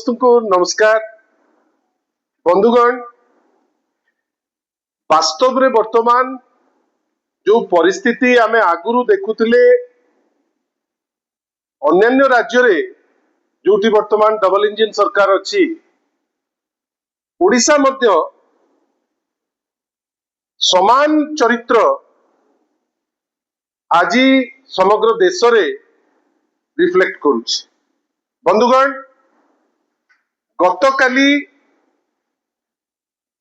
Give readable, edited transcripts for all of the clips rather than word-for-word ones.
समस्त को नमस्कार बंधुगण। वास्तव रे वर्तमान जो परिस्थिति आमे आगुरु देखुतिले अन्य राज्य रे जोटी वर्तमान डबल इंजिन सरकार अछि, ओडिशा मध्य समान चरित्र आज समग्र देश रे रिफ्लेक्ट करुछि। बंधुगण, गतकाली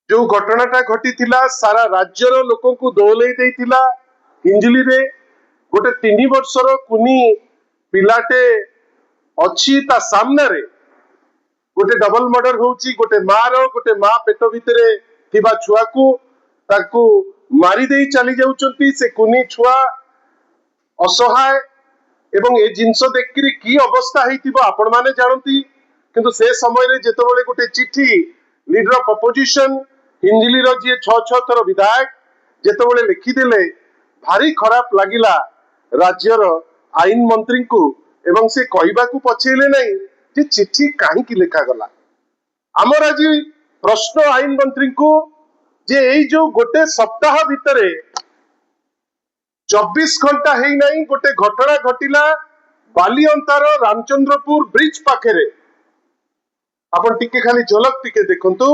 जो घटनाटा घटी सारा राज्यर लोक को दौलै देइतिला। हिंजिली रे गोटे 3 वर्षर कुनी पिलाटे अच्छी ता सामने रे गोटे डबल मर्डर होउची। गोटे माँ पेट भितरे थिबा छुआ को ताकू मारी देई चली जाउचंती। से कुनी छुआ असहाय एवं ए जिंस देखिरी की अवस्था हेतिबो आपण माने जानती। किंतु से समय रे जेतबेले गोटे चिट्ठी लीडर ऑफ अपोजिशन हिंजिली रो जे 6 थर विधायक जेतबेले लिखि देले, भारी खराब लागिला राज्यर आईन मंत्री को एवं से कहबा को पछेले नहीं जे चिट्ठी काहे की लिखा गला। हमर आज प्रश्न आईन मंत्री को जे एई जो गोटे सप्ताह भितरे 24 घंटा हेई नहीं गोटे घटना घटिला बालिअंतार रामचंद्रपुर ब्रिज पाखरे। आपण टिके खाली झलक टिके देखंतु।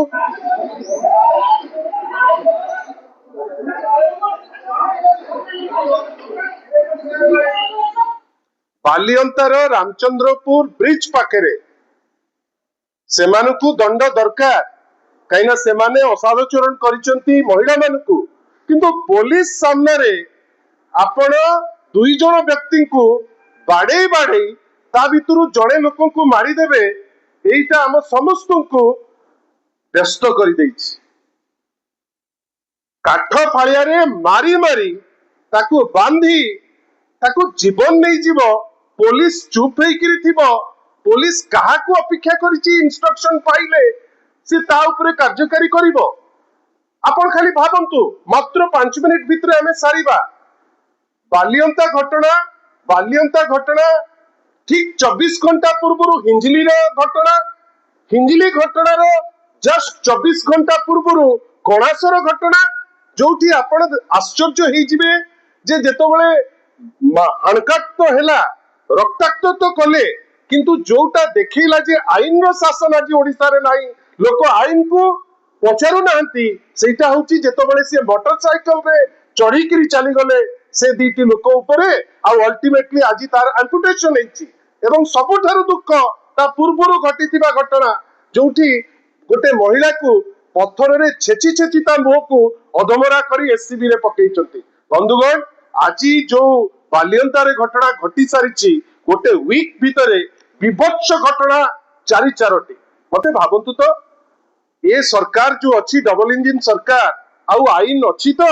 बालिअंतार रामचंद्रपुर ब्रिज पाखरे सेमानकु दंड दरकार, कहीं सेमाने असाधुचरण करिसंती महिला मानकु। किंतु पुलिस सामने रे आपण 2 जण व्यक्ति को बाड़े बाड़े ता भितरु जड़े लोक को मारी देबे, एइटा हम समस्त को व्यस्त कर देइछि। काठ फालिया रे मारी मारी ताकू बांधी ताकू जीवन नहीं जीव। पुलिस चुप हेकिरि थिबो। पुलिस कहा को अपेक्षा करिछि इंस्ट्रक्शन पाइले से ता ऊपर कार्यकारी करिवो। आपण खाली भाबंतु मात्र 5 मिनिट भितरे हमें सारिबा। बालिअंता घटना ठीक 24 घंटा पूर्व हिंजिली घटना, हिंजिली घटनार जस्ट 24 घंटा पूर्व कणासर घटना, जोठी आपण आश्चर्य हो जिवे जे जेतबेले अणकाट तो हैला रक्ताक्त तो कले, किंतु जोटा देखैला जे आईन रो शासन आज ओडिसा रे नाही, लोक आईन को पचारू नांती। सेटा होची जेतबेले से मोटरसाइकल रे चढ़ी किरी चली गले से दीटी लोक उपरे आ अल्टीमेटली आज तार एम्पुटेशन हेची। एवं सबुठारु दुख ता पूर्वरु घटिथिबा घटना जोठी गोटे महिला को पत्थर रे छेची छेची ता मुह को अधमरा करी एससीबी रे पकेइचंती। बंधुगण, आज जो बालिअंता रे घटना घटी सारिची गोटे वीक भितरे विभत्स घटना 4-4टी। मते भाबंतु तो ए सरकार जो अच्छी डबल इंजिन सरकार आउ आईन अच्छी तो